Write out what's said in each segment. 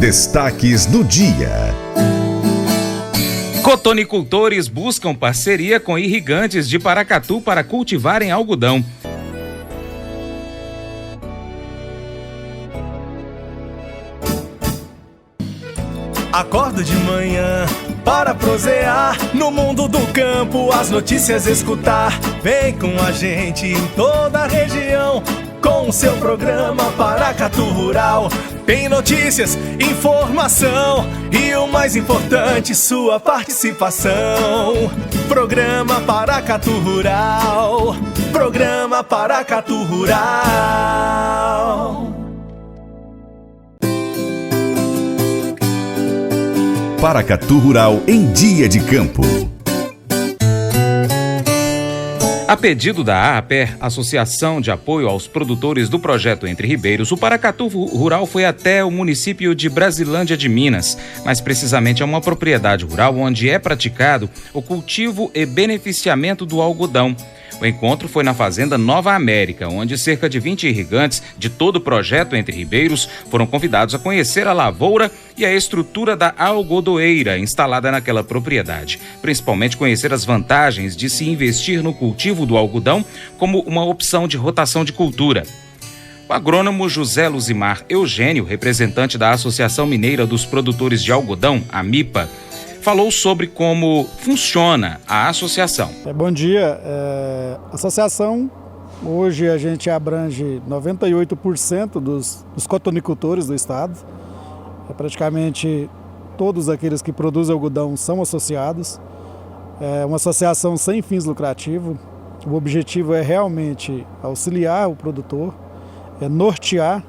Destaques do dia. Cotonicultores buscam parceria com irrigantes de Paracatu para cultivarem algodão. Acordo de manhã para prosear no mundo do campo, as notícias escutar. Vem com a gente em toda a região com o seu programa Paracatu Rural. Tem notícias, informação e o mais importante, sua participação. Programa Paracatu Rural. Programa Paracatu Rural. Paracatu Rural em Dia de Campo. A pedido da AAPER, Associação de Apoio aos Produtores do Projeto Entre Ribeiros, o Paracatu Rural foi até o município de Brasilândia de Minas, mais precisamente a uma propriedade rural onde é praticado o cultivo e beneficiamento do algodão. O encontro foi na Fazenda Nova América, onde cerca de 20 irrigantes de todo o projeto Entre Ribeiros foram convidados a conhecer a lavoura e a estrutura da algodoeira instalada naquela propriedade, principalmente conhecer as vantagens de se investir no cultivo do algodão como uma opção de rotação de cultura. O agrônomo José Luzimar Eugênio, representante da Associação Mineira dos Produtores de Algodão, a MIPA, falou sobre como funciona a associação. Bom dia. Associação, hoje a gente abrange 98% dos cotonicultores do estado. Praticamente todos aqueles que produzem algodão são associados. É uma associação sem fins lucrativos. O objetivo é realmente auxiliar o produtor, nortear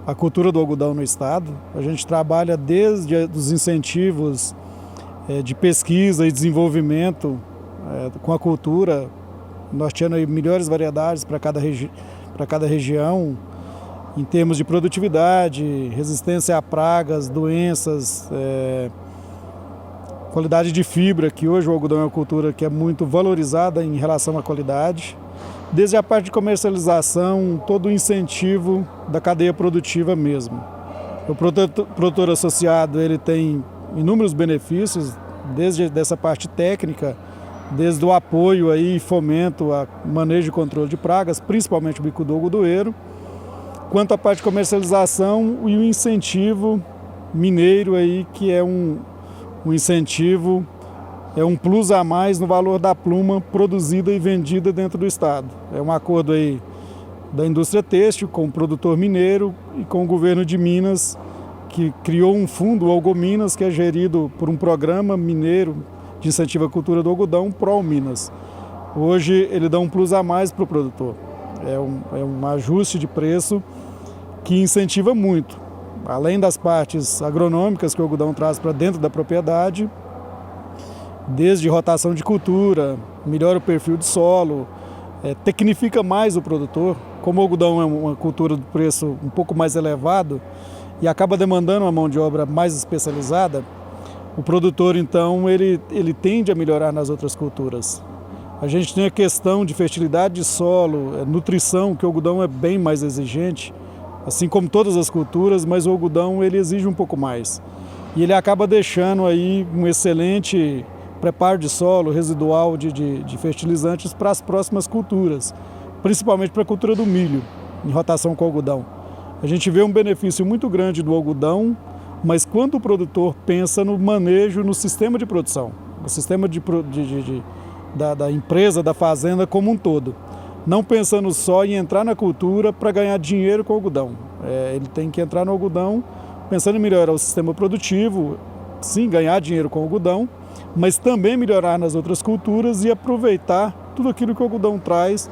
a cultura do algodão no estado. A gente trabalha desde os incentivos de pesquisa e desenvolvimento com a cultura, norteando aí melhores variedades para cada região, em termos de produtividade, resistência a pragas, doenças, qualidade de fibra, que hoje o algodão é uma cultura que é muito valorizada em relação à qualidade. Desde a parte de comercialização, todo o incentivo da cadeia produtiva mesmo. O produtor associado ele tem inúmeros benefícios, desde dessa parte técnica, desde o apoio aí, fomento a manejo e controle de pragas, principalmente o bico do algodoeiro, quanto à parte de comercialização e o incentivo mineiro aí, que é um incentivo, é um plus a mais no valor da pluma produzida e vendida dentro do estado. É um acordo aí da indústria têxtil com o produtor mineiro e com o governo de Minas, que criou um fundo, o Algominas, que é gerido por um programa mineiro de incentivo à cultura do algodão, ProAlminas. Hoje ele dá um plus a mais para o produtor. É um ajuste de preço que incentiva muito. Além das partes agronômicas que o algodão traz para dentro da propriedade, desde rotação de cultura, melhora o perfil de solo, tecnifica mais o produtor. Como o algodão é uma cultura de preço um pouco mais elevado, e acaba demandando uma mão de obra mais especializada, o produtor, então, ele tende a melhorar nas outras culturas. A gente tem a questão de fertilidade de solo, nutrição, que o algodão é bem mais exigente, assim como todas as culturas, mas o algodão ele exige um pouco mais. E ele acaba deixando aí um excelente preparo de solo residual de fertilizantes para as próximas culturas, principalmente para a cultura do milho, em rotação com o algodão. A gente vê um benefício muito grande do algodão, mas quando o produtor pensa no manejo, no sistema de produção, no sistema da empresa, da fazenda como um todo, não pensando só em entrar na cultura para ganhar dinheiro com o algodão. Ele tem que entrar no algodão pensando em melhorar o sistema produtivo, sim, ganhar dinheiro com o algodão, mas também melhorar nas outras culturas e aproveitar tudo aquilo que o algodão traz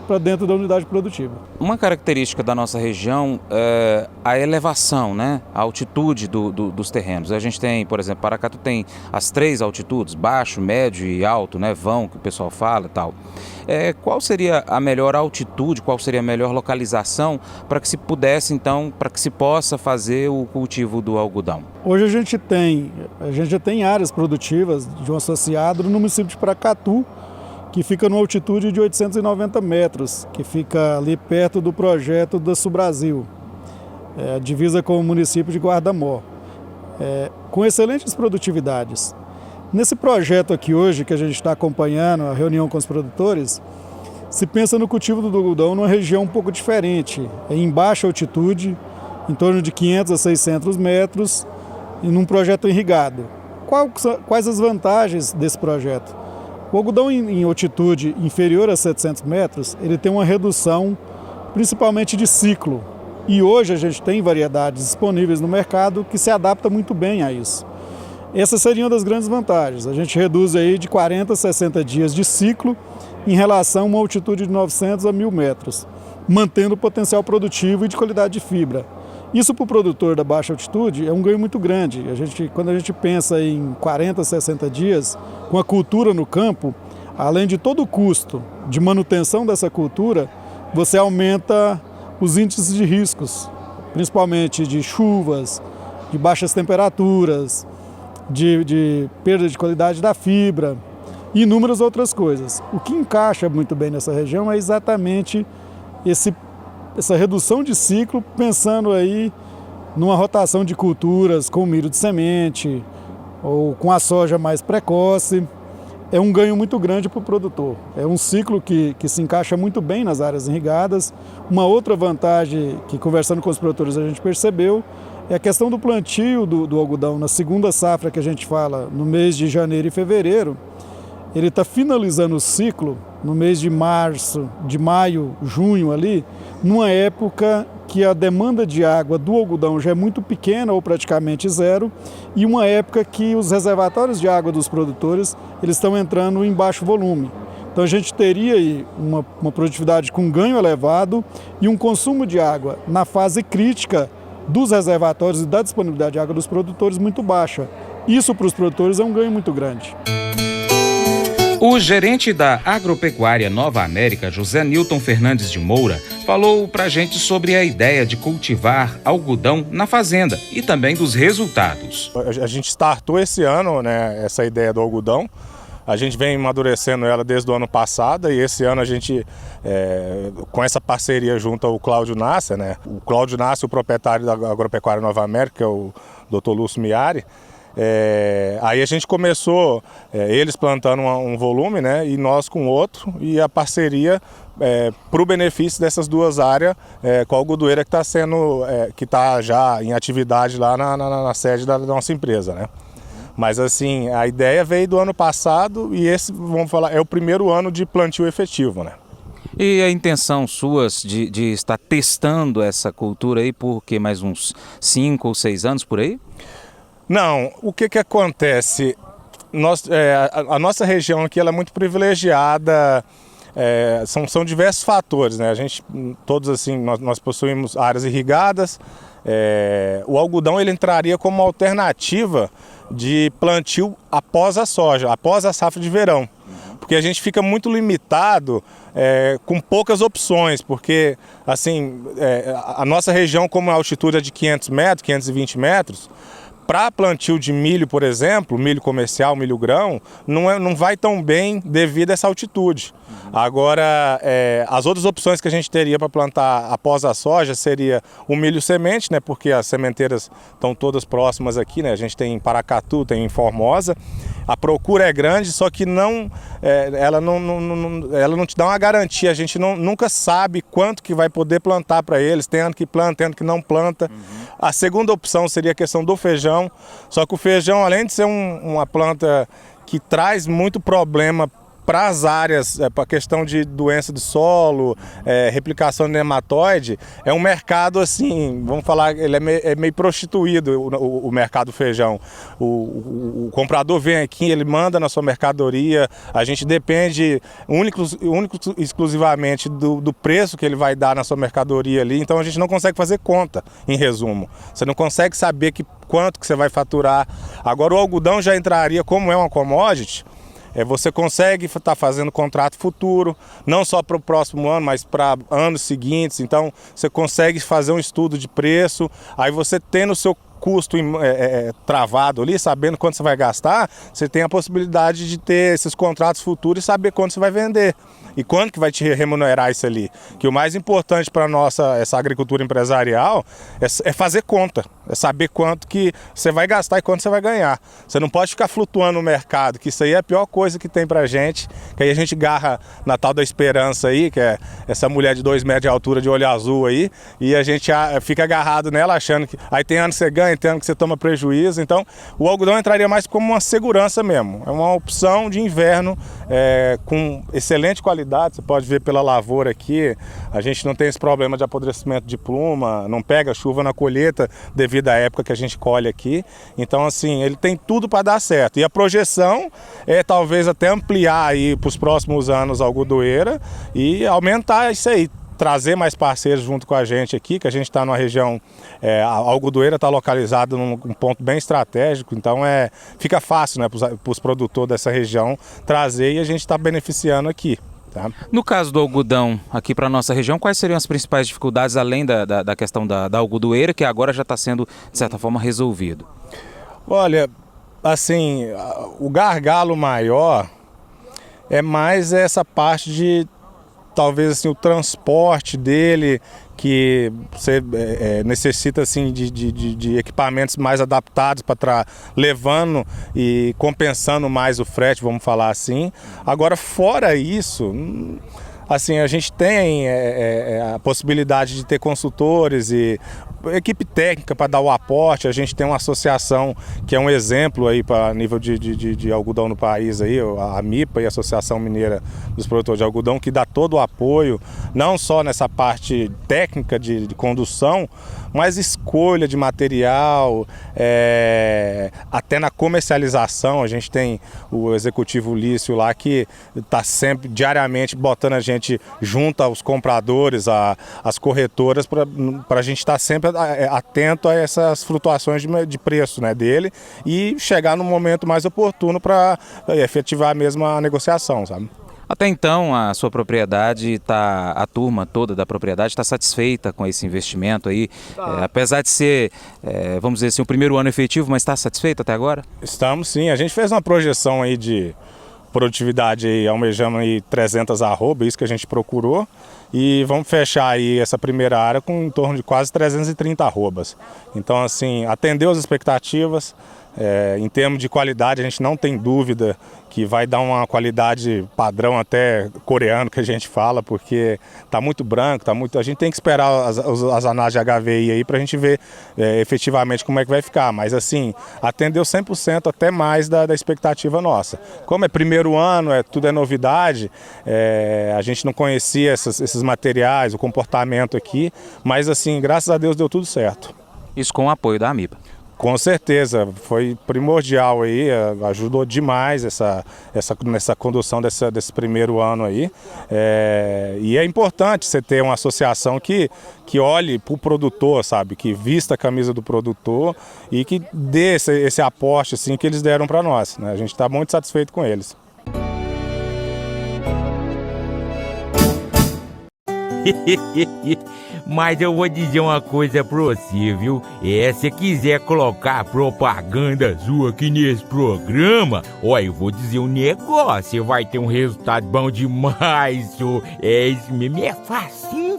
para dentro da unidade produtiva. Uma característica da nossa região é a elevação, né? A altitude dos terrenos. A gente tem, por exemplo, Paracatu tem as 3 altitudes, baixo, médio e alto, né? Vão, que o pessoal fala e tal. Qual seria a melhor altitude, qual seria a melhor localização para que se pudesse, então, para que se possa fazer o cultivo do algodão? Hoje a gente já tem áreas produtivas de um associado no município de Paracatu, que fica numa altitude de 890 metros, que fica ali perto do projeto da Sul Brasil, divisa com o município de Guarda-Mor. com excelentes produtividades. Nesse projeto aqui hoje, que a gente está acompanhando, a reunião com os produtores, se pensa no cultivo do algodão numa região um pouco diferente, em baixa altitude, em torno de 500 a 600 metros, e num projeto irrigado. Quais as vantagens desse projeto? O algodão em altitude inferior a 700 metros, ele tem uma redução principalmente de ciclo. E hoje a gente tem variedades disponíveis no mercado que se adaptam muito bem a isso. Essas seriam das grandes vantagens. A gente reduz aí de 40 a 60 dias de ciclo em relação a uma altitude de 900 a 1.000 metros, mantendo o potencial produtivo e de qualidade de fibra. Isso para o produtor da baixa altitude é um ganho muito grande. Quando a gente pensa em 40 a 60 dias, com a cultura no campo, além de todo o custo de manutenção dessa cultura, você aumenta os índices de riscos, principalmente de chuvas, de baixas temperaturas, de perda de qualidade da fibra e inúmeras outras coisas. O que encaixa muito bem nessa região é exatamente essa redução de ciclo, pensando aí numa rotação de culturas com milho de semente ou com a soja mais precoce. É um ganho muito grande para o produtor. É um ciclo que se encaixa muito bem nas áreas irrigadas. Uma outra vantagem que, conversando com os produtores, a gente percebeu é a questão do plantio do algodão na segunda safra, que a gente fala no mês de janeiro e fevereiro. Ele está finalizando o ciclo no mês de março, de maio, junho ali, numa época que a demanda de água do algodão já é muito pequena ou praticamente zero, e uma época que os reservatórios de água dos produtores eles estão entrando em baixo volume. Então a gente teria aí uma produtividade com ganho elevado e um consumo de água na fase crítica dos reservatórios e da disponibilidade de água dos produtores muito baixa. Isso para os produtores é um ganho muito grande. O gerente da Agropecuária Nova América, José Nilton Fernandes de Moura, falou pra gente sobre a ideia de cultivar algodão na fazenda e também dos resultados. A gente startou esse ano, né, essa ideia do algodão. A gente vem amadurecendo ela desde o ano passado e esse ano a gente, com essa parceria junto ao Cláudio Nasser, né? O Cláudio Nasser, o proprietário da Agropecuária Nova América, é o Dr. Lúcio Miari. Aí a gente começou, eles plantando um volume, né, e nós com outro, e a parceria para o benefício dessas duas áreas com a algodoeira que está já em atividade lá na sede da nossa empresa, né? Mas assim, a ideia veio do ano passado e esse, vamos falar, é o primeiro ano de plantio efetivo, né? E a intenção sua de estar testando essa cultura aí por que mais uns 5 ou 6 anos por aí? Não, o que acontece? A nossa região aqui ela é muito privilegiada, são diversos fatores, né? A gente, todos assim, nós possuímos áreas irrigadas, o algodão ele entraria como alternativa de plantio após a soja, após a safra de verão. Porque a gente fica muito limitado com poucas opções, porque assim, a nossa região, como a altitude é de 500 metros, 520 metros, para plantio de milho, por exemplo, milho comercial, milho grão, não vai tão bem devido a essa altitude. Agora, as outras opções que a gente teria para plantar após a soja seria o milho semente, né, porque as sementeiras estão todas próximas aqui, né, a gente tem em Paracatu, tem em Formosa. A procura é grande, só que ela não te dá uma garantia, a gente nunca sabe quanto que vai poder plantar para eles, tem ano que planta, tem ano que não planta. A segunda opção seria a questão do feijão, só que o feijão, além de ser uma planta que traz muito problema para as áreas, para a questão de doença do solo, replicação de nematóide, é um mercado assim, vamos falar, ele é meio prostituído o mercado do feijão. O comprador vem aqui, ele manda na sua mercadoria, a gente depende exclusivamente do preço que ele vai dar na sua mercadoria ali, então a gente não consegue fazer conta, em resumo. Você não consegue saber quanto que você vai faturar. Agora o algodão já entraria, como é uma commodity, você consegue estar fazendo contrato futuro, não só para o próximo ano, mas para anos seguintes. Então, você consegue fazer um estudo de preço. Aí você tendo o seu custo travado ali, sabendo quanto você vai gastar, você tem a possibilidade de ter esses contratos futuros e saber quanto você vai vender. E quanto que vai te remunerar isso ali? Que o mais importante para essa agricultura empresarial é fazer conta, é saber quanto que você vai gastar e quanto você vai ganhar. Você não pode ficar flutuando no mercado, que isso aí é a pior coisa que tem pra gente, que aí a gente garra na tal da esperança aí, que é essa mulher de 2 metros de altura, de olho azul aí, e a gente fica agarrado nela achando que aí tem ano que você ganha, tem ano que você toma prejuízo. Então o algodão entraria mais como uma segurança mesmo, é uma opção de inverno com excelente qualidade. Você pode ver pela lavoura aqui, a gente não tem esse problema de apodrecimento de pluma, não pega chuva na colheita devido à época que a gente colhe aqui. Então assim, ele tem tudo para dar certo. E a projeção é talvez até ampliar aí para os próximos anos a algodoeira e aumentar isso aí. Trazer mais parceiros junto com a gente aqui, que a gente está numa região, a algodoeira está localizada num ponto bem estratégico, então fica fácil, né, para os produtores dessa região trazer e a gente está beneficiando aqui. Tá? No caso do algodão aqui para a nossa região, quais seriam as principais dificuldades, além da questão da algodoeira, que agora já está sendo, de certa forma, resolvido? Olha, assim, o gargalo maior é mais essa parte de, talvez assim, o transporte dele, que você necessita assim, de equipamentos mais adaptados para levando e compensando mais o frete, vamos falar assim. Agora, fora isso, assim, a gente tem a possibilidade de ter consultores e equipe técnica para dar o aporte. A gente tem uma associação que é um exemplo aí para nível de algodão no país, aí, a MIPA e a Associação Mineira dos Produtores de Algodão, que dá todo o apoio, não só nessa parte técnica de condução, mas escolha de material, até na comercialização. A gente tem o executivo Lício lá que está sempre, diariamente, botando a gente junto aos compradores, às corretoras, para a gente estar sempre atento a essas flutuações de preço, né, dele e chegar no momento mais oportuno para efetivar mesmo a negociação, sabe? Até então, a sua propriedade a turma toda da propriedade está satisfeita com esse investimento aí, apesar de ser, vamos dizer assim, o primeiro ano efetivo, mas está satisfeito até agora? Estamos sim, a gente fez uma projeção aí de produtividade aí, almejando aí 300 arroba, isso que a gente procurou, e vamos fechar aí essa primeira área com em torno de quase 330 arrobas. Então assim, atendeu as expectativas. Em termos de qualidade, a gente não tem dúvida que vai dar uma qualidade padrão até coreano, que a gente fala, porque está muito branco, a gente tem que esperar as análises de HVI aí para a gente ver efetivamente como é que vai ficar, mas assim, atendeu 100% até mais da expectativa nossa. Como é primeiro ano, tudo é novidade, a gente não conhecia esses materiais, o comportamento aqui, mas assim, graças a Deus deu tudo certo. Isso com o apoio da AMIPA. Com certeza, foi primordial aí, ajudou demais nessa condução desse primeiro ano aí. E é importante você ter uma associação que olhe para o produtor, sabe, que vista a camisa do produtor e que dê esse aporte assim, que eles deram para nós, né? A gente está muito satisfeito com eles. Mas eu vou dizer uma coisa pra você, viu? Se quiser colocar propaganda sua aqui nesse programa, eu vou dizer um negócio, você vai ter um resultado bom demais, senhor. Isso mesmo, é facinho,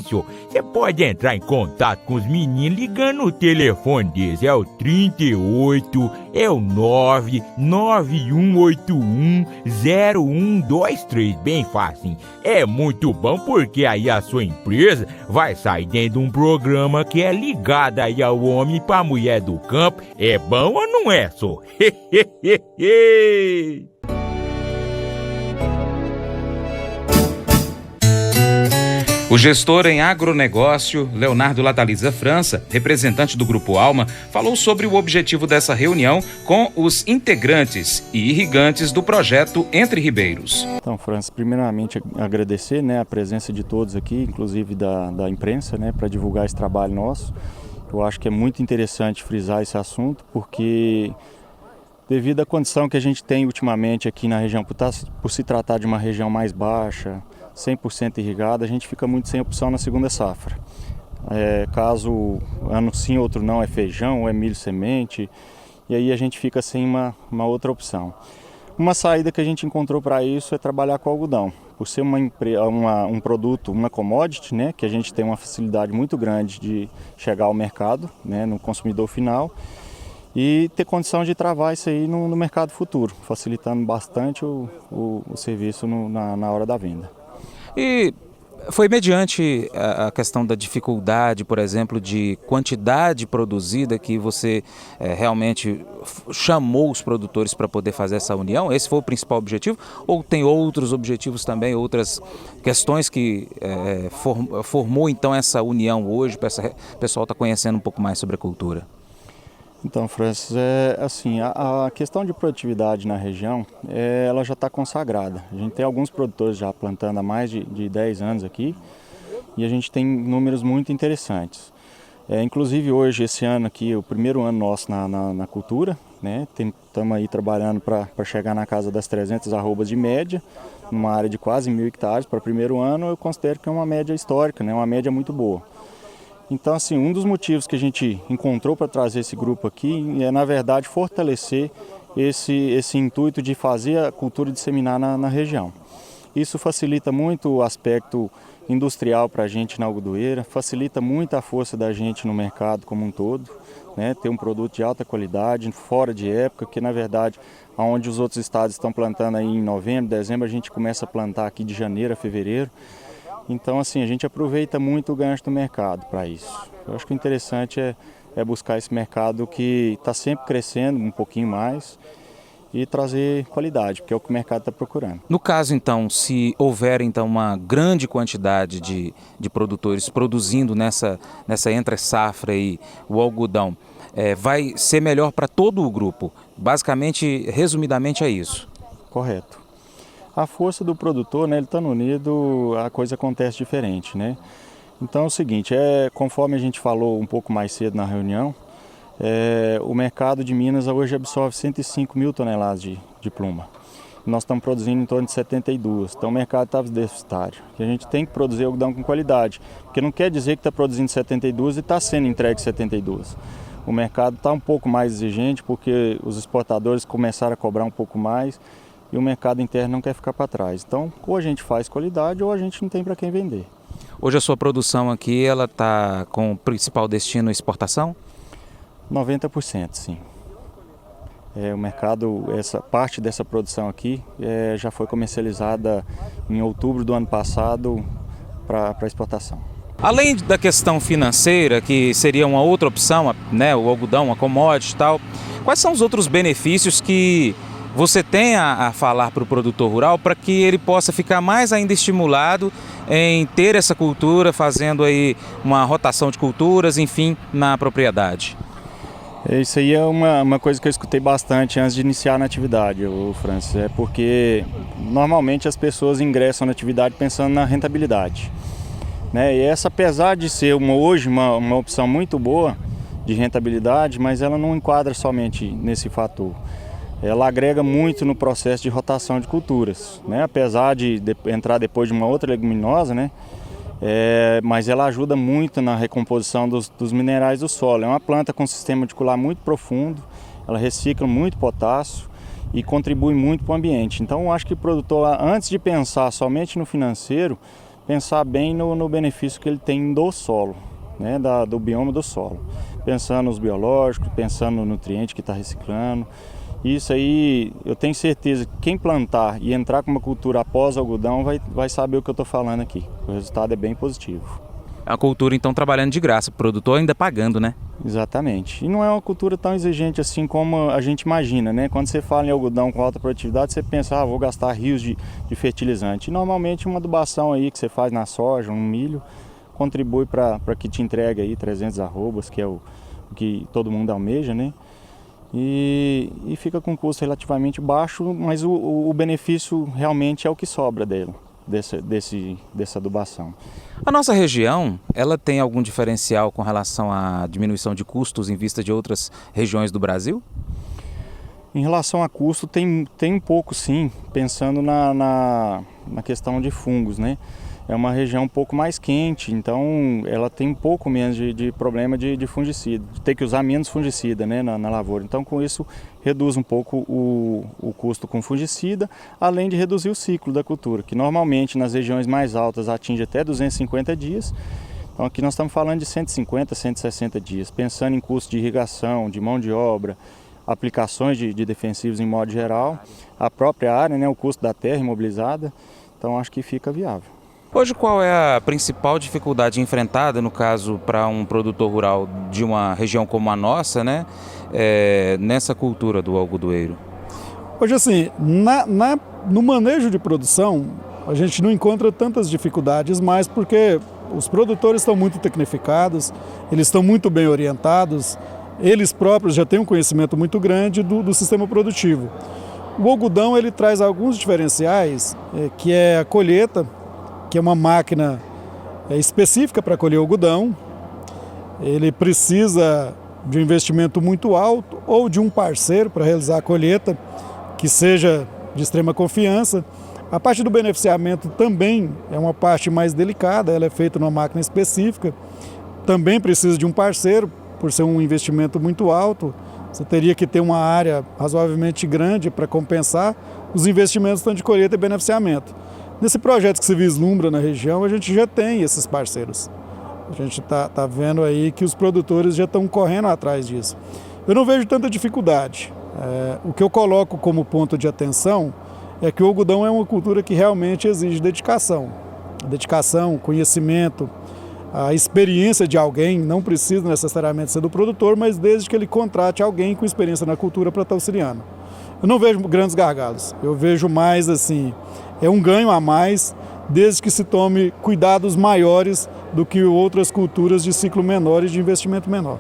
senhor. Você pode entrar em contato com os meninos ligando o telefone deles, é o 38, é o 991810123, bem fácil. É muito bom porque aí a sua empresa vai sair dentro de um programa que é ligado aí ao homem para a mulher do campo. É bom ou não é, só? O gestor em agronegócio, Leonardo Lataliza França, representante do Grupo Alma, falou sobre o objetivo dessa reunião com os integrantes e irrigantes do projeto Entre Ribeiros. Então, França, primeiramente agradecer, a presença de todos aqui, inclusive da imprensa, para divulgar esse trabalho nosso. Eu acho que é muito interessante frisar esse assunto, porque devido à condição que a gente tem ultimamente aqui na região, por se tratar de uma região mais baixa, 100% irrigada, a gente fica muito sem opção na segunda safra. Caso ano sim, outro não, é feijão ou é milho semente, e aí a gente fica sem uma outra opção. Uma saída que a gente encontrou para isso é trabalhar com algodão. Por ser um produto, uma commodity, né, que a gente tem uma facilidade muito grande de chegar ao mercado, né, no consumidor final, e ter condição de travar isso aí no mercado futuro, facilitando bastante o serviço na hora da venda. E foi mediante a questão da dificuldade, por exemplo, de quantidade produzida que você realmente chamou os produtores para poder fazer essa união? Esse foi o principal objetivo? Ou tem outros objetivos também, outras questões que formou então essa união hoje, para o pessoal estar conhecendo um pouco mais sobre a cultura? Então, Francis, assim, a questão de produtividade na região, ela já está consagrada. A gente tem alguns produtores já plantando há mais de 10 anos aqui e a gente tem números muito interessantes. Inclusive hoje, esse ano aqui, o primeiro ano nosso na cultura, né? Estamos aí trabalhando para chegar na casa das 300 arrobas de média, numa área de quase 1.000 hectares para o primeiro ano. Eu considero que é uma média histórica, né? Uma média muito boa. Então, assim, um dos motivos que a gente encontrou para trazer esse grupo aqui é, na verdade, fortalecer esse intuito de fazer a cultura disseminar na região. Isso facilita muito o aspecto industrial para a gente na algodoeira, facilita muito a força da gente no mercado como um todo, né? Ter um produto de alta qualidade, fora de época, que, na verdade, onde os outros estados estão plantando aí em novembro, dezembro, a gente começa a plantar aqui de janeiro a fevereiro. Então, assim, a gente aproveita muito o gancho do mercado para isso. Eu acho que o interessante é buscar esse mercado que está sempre crescendo um pouquinho mais e trazer qualidade, porque é o que o mercado está procurando. No caso, então, se houver então uma grande quantidade de produtores produzindo nessa entre-safra aí, o algodão, vai ser melhor para todo o grupo? Basicamente, resumidamente, é isso. Correto. A força do produtor, né, ele estando unido, a coisa acontece diferente, né? Então é o seguinte, conforme a gente falou um pouco mais cedo na reunião, o mercado de Minas hoje absorve 105 mil toneladas de pluma. Nós estamos produzindo em torno de 72, então o mercado está deficitário. E a gente tem que produzir algodão com qualidade, porque não quer dizer que está produzindo 72 e está sendo entregue 72. O mercado está um pouco mais exigente porque os exportadores começaram a cobrar um pouco mais, e o mercado interno não quer ficar para trás. Então, ou a gente faz qualidade ou a gente não tem para quem vender. Hoje a sua produção aqui, ela está com o principal destino exportação? 90%, sim. O mercado, essa parte dessa produção aqui já foi comercializada em outubro do ano passado para exportação. Além da questão financeira, que seria uma outra opção, né, o algodão, a commodity e tal, quais são os outros benefícios que você tem a falar para o produtor rural para que ele possa ficar mais ainda estimulado em ter essa cultura, fazendo aí uma rotação de culturas, enfim, na propriedade? Isso aí é uma coisa que eu escutei bastante antes de iniciar na atividade, Francis, porque normalmente as pessoas ingressam na atividade pensando na rentabilidade, né? E essa, apesar de ser hoje uma opção muito boa de rentabilidade, mas ela não enquadra somente nesse fator. Ela agrega muito no processo de rotação de culturas, né? Apesar de entrar depois de uma outra leguminosa, né? Mas ela ajuda muito na recomposição dos minerais do solo. É uma planta com sistema radicular muito profundo, ela recicla muito potássio e contribui muito para o ambiente. Então eu acho que o produtor, antes de pensar somente no financeiro, pensar bem no benefício que ele tem do solo, né? Do bioma do solo. Pensando nos biológicos, pensando no nutriente que está reciclando. Isso aí, eu tenho certeza que quem plantar e entrar com uma cultura após algodão vai saber o que eu estou falando aqui. O resultado é bem positivo. A cultura, então, trabalhando de graça, o produtor ainda pagando, né? Exatamente. E não é uma cultura tão exigente assim como a gente imagina, né? Quando você fala em algodão com alta produtividade, você pensa, vou gastar rios de fertilizante. E normalmente uma adubação aí que você faz na soja, no milho, contribui para que te entregue aí 300 arrobas, que é o que todo mundo almeja, né? E fica com custo relativamente baixo, mas o benefício realmente é o que sobra dessa adubação. A nossa região, ela tem algum diferencial com relação à diminuição de custos em vista de outras regiões do Brasil? Em relação a custo, tem um pouco sim, pensando na questão de fungos, né? é uma região um pouco mais quente, então ela tem um pouco menos de problema de fungicida, de ter que usar menos fungicida, né, na lavoura. Então com isso reduz um pouco o custo com fungicida, além de reduzir o ciclo da cultura, que normalmente nas regiões mais altas atinge até 250 dias. Então aqui nós estamos falando de 150, 160 dias, pensando em custo de irrigação, de mão de obra, aplicações de defensivos em modo geral, a própria área, né, o custo da terra imobilizada, então acho que fica viável. Hoje, qual é a principal dificuldade enfrentada, no caso, para um produtor rural de uma região como a nossa, né, nessa cultura do algodoeiro? Hoje, assim, no manejo de produção, a gente não encontra tantas dificuldades mais porque os produtores estão muito tecnificados, eles estão muito bem orientados, eles próprios já têm um conhecimento muito grande do sistema produtivo. O algodão ele traz alguns diferenciais, que é a colheita, que é uma máquina específica para colher algodão. Ele precisa de um investimento muito alto ou de um parceiro para realizar a colheita, que seja de extrema confiança. A parte do beneficiamento também é uma parte mais delicada, ela é feita numa máquina específica, também precisa de um parceiro, por ser um investimento muito alto, você teria que ter uma área razoavelmente grande para compensar os investimentos tanto de colheita e beneficiamento. Nesse projeto que se vislumbra na região, a gente já tem esses parceiros. A gente está vendo aí que os produtores já estão correndo atrás disso. Eu não vejo tanta dificuldade. O que eu coloco como ponto de atenção é que o algodão é uma cultura que realmente exige dedicação. Dedicação, conhecimento, a experiência de alguém, não precisa necessariamente ser do produtor, mas desde que ele contrate alguém com experiência na cultura para estar auxiliando. Eu não vejo grandes gargalos, eu vejo mais assim, é um ganho a mais, desde que se tome cuidados maiores do que outras culturas de ciclo menor e de investimento menor.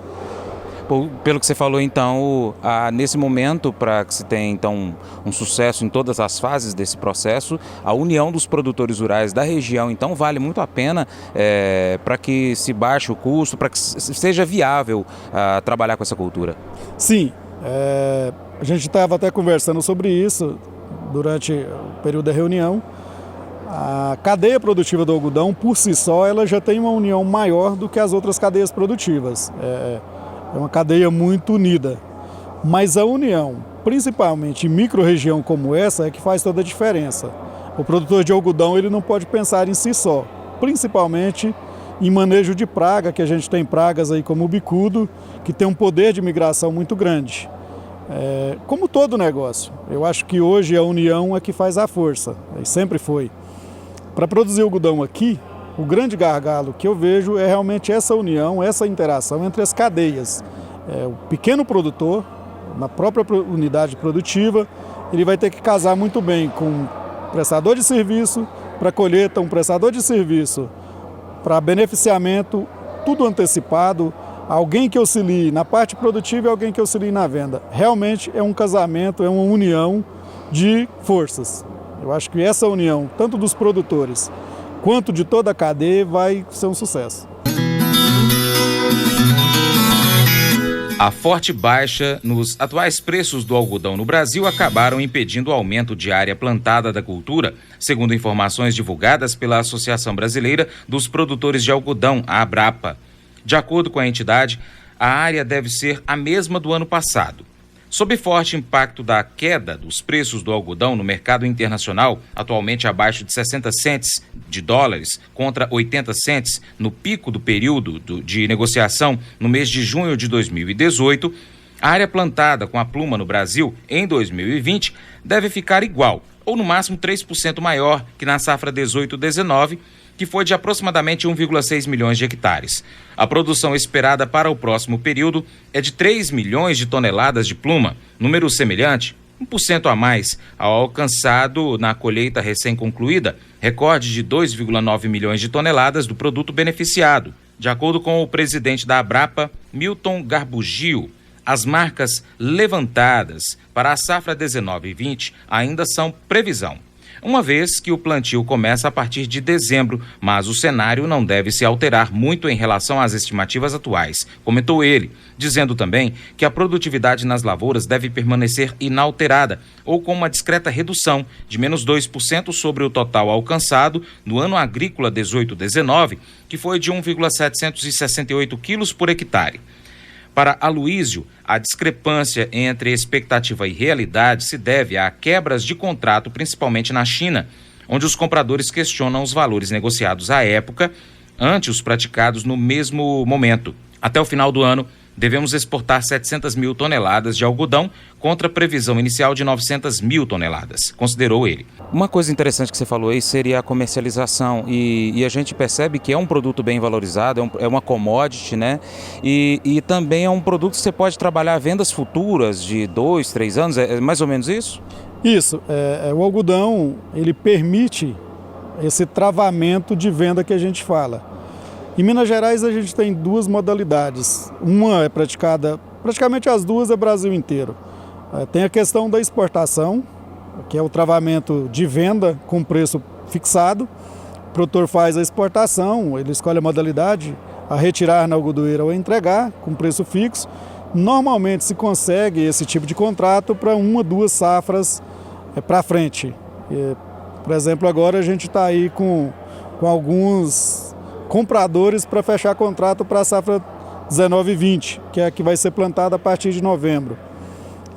Pelo que você falou, então, nesse momento, para que se tenha então um sucesso em todas as fases desse processo, a união dos produtores rurais da região, então, vale muito a pena para que se baixe o custo, para que seja viável trabalhar com essa cultura. Sim, a gente estava até conversando sobre isso durante o período da reunião. A cadeia produtiva do algodão, por si só, ela já tem uma união maior do que as outras cadeias produtivas. É uma cadeia muito unida, mas a união, principalmente em micro-região como essa, é que faz toda a diferença. O produtor de algodão ele não pode pensar em si só, principalmente em manejo de praga, que a gente tem pragas aí como o bicudo, que tem um poder de migração muito grande. Como todo negócio, eu acho que hoje a união é que faz a força, e sempre foi. Para produzir algodão aqui, o grande gargalo que eu vejo é realmente essa união, essa interação entre as cadeias. O pequeno produtor, na própria unidade produtiva, ele vai ter que casar muito bem com um prestador de serviço para colheita, um prestador de serviço para beneficiamento, tudo antecipado, alguém que auxilie na parte produtiva e alguém que auxilie na venda. Realmente é um casamento, é uma união de forças. Eu acho que essa união, tanto dos produtores quanto de toda a cadeia, vai ser um sucesso. A forte baixa nos atuais preços do algodão no Brasil acabaram impedindo o aumento de área plantada da cultura, segundo informações divulgadas pela Associação Brasileira dos Produtores de Algodão, a Abrapa. De acordo com a entidade, a área deve ser a mesma do ano passado. Sob forte impacto da queda dos preços do algodão no mercado internacional, atualmente abaixo de 60 cents de dólares contra 80 cents no pico do período de negociação no mês de junho de 2018, a área plantada com a pluma no Brasil em 2020 deve ficar igual, ou no máximo 3% maior que na safra 18-19, que foi de aproximadamente 1,6 milhões de hectares. A produção esperada para o próximo período é de 3 milhões de toneladas de pluma, número semelhante, 1% a mais ao alcançado na colheita recém-concluída, recorde de 2,9 milhões de toneladas do produto beneficiado. De acordo com o presidente da Abrapa, Milton Garbugio, as marcas levantadas para a safra 19 e 20 ainda são previsão. uma vez que o plantio começa a partir de dezembro, mas o cenário não deve se alterar muito em relação às estimativas atuais, comentou ele, dizendo também que a produtividade nas lavouras deve permanecer inalterada ou com uma discreta redução de menos 2% sobre o total alcançado no ano agrícola 18-19, que foi de 1,768 quilos por hectare. Para Aloísio, a discrepância entre expectativa e realidade se deve a quebras de contrato, principalmente na China, onde os compradores questionam os valores negociados à época ante os praticados no mesmo momento. Até o final do ano, devemos exportar 700 mil toneladas de algodão contra a previsão inicial de 900 mil toneladas, considerou ele. Uma coisa interessante que você falou aí seria a comercialização e a gente percebe que é um produto bem valorizado, é uma commodity, né? E também é um produto que você pode trabalhar vendas futuras de 2, 3 anos, é mais ou menos isso? Isso, o algodão ele permite esse travamento de venda que a gente fala. Em Minas Gerais a gente tem duas modalidades, uma é praticada, praticamente as duas é Brasil inteiro. Tem a questão da exportação, que é o travamento de venda com preço fixado. O produtor faz a exportação, ele escolhe a modalidade, a retirar na algodoeira ou a entregar com preço fixo. Normalmente se consegue esse tipo de contrato para 1 ou 2 safras para frente. Por exemplo, agora a gente está aí com alguns compradores para fechar contrato para a safra 19-20, que é a que vai ser plantada a partir de novembro.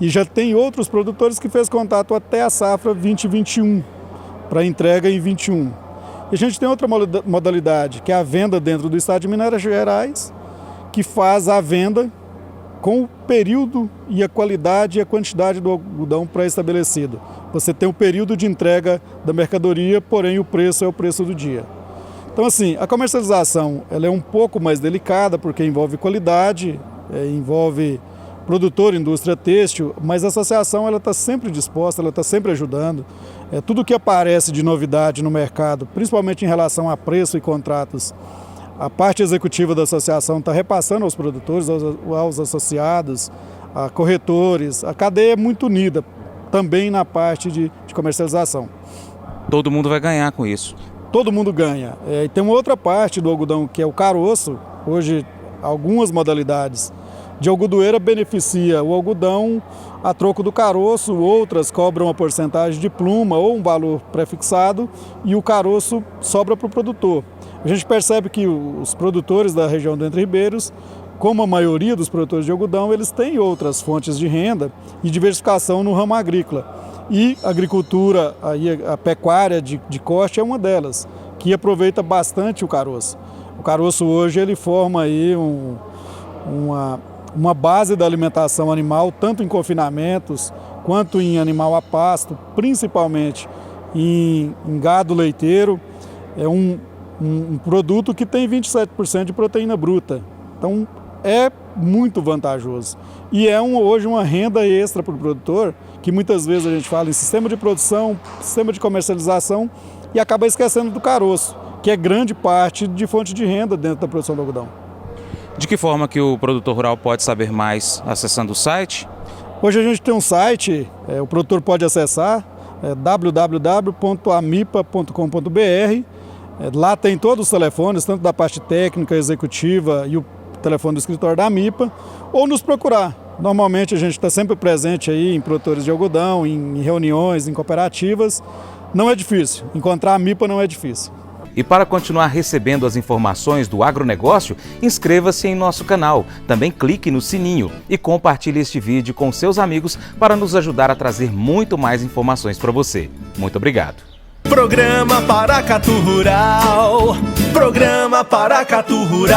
E já tem outros produtores que fez contato até a safra 20-21, para entrega em 21. E a gente tem outra modalidade, que é a venda dentro do estado de Minas Gerais, que faz a venda com o período e a qualidade e a quantidade do algodão pré-estabelecido. Você tem o período de entrega da mercadoria, porém o preço é o preço do dia. Então, assim, a comercialização ela é um pouco mais delicada, porque envolve qualidade, envolve produtor, indústria têxtil, mas a associação ela está sempre disposta, ela está sempre ajudando. Tudo que aparece de novidade no mercado, principalmente em relação a preço e contratos, a parte executiva da associação está repassando aos produtores, aos associados, a corretores. A cadeia é muito unida, também na parte de comercialização. Todo mundo vai ganhar com isso. Todo mundo ganha. E tem uma outra parte do algodão que é o caroço. Hoje, algumas modalidades de algodoeira beneficia o algodão a troco do caroço, outras cobram uma porcentagem de pluma ou um valor prefixado e o caroço sobra para o produtor. A gente percebe que os produtores da região do Entre Ribeiros, como a maioria dos produtores de algodão, eles têm outras fontes de renda e diversificação no ramo agrícola. E a agricultura, a pecuária de corte é uma delas, que aproveita bastante o caroço. O caroço hoje ele forma aí uma base da alimentação animal, tanto em confinamentos quanto em animal a pasto, principalmente em gado leiteiro. É um produto que tem 27% de proteína bruta. Então é muito vantajoso. E é hoje uma renda extra para o produtor, que muitas vezes a gente fala em sistema de produção, sistema de comercialização e acaba esquecendo do caroço, que é grande parte de fonte de renda dentro da produção do algodão. De que forma que o produtor rural pode saber mais acessando o site? Hoje a gente tem um site, o produtor pode acessar, www.amipa.com.br. Lá tem todos os telefones, tanto da parte técnica, executiva e o telefone do escritório da Amipa, ou nos procurar. Normalmente a gente está sempre presente aí em produtores de algodão, em reuniões, em cooperativas. Não é difícil, encontrar a Amipa não é difícil. E para continuar recebendo as informações do agronegócio, inscreva-se em nosso canal. Também clique no sininho e compartilhe este vídeo com seus amigos para nos ajudar a trazer muito mais informações para você. Muito obrigado. Programa Paracatu Rural. Programa Paracatu Rural.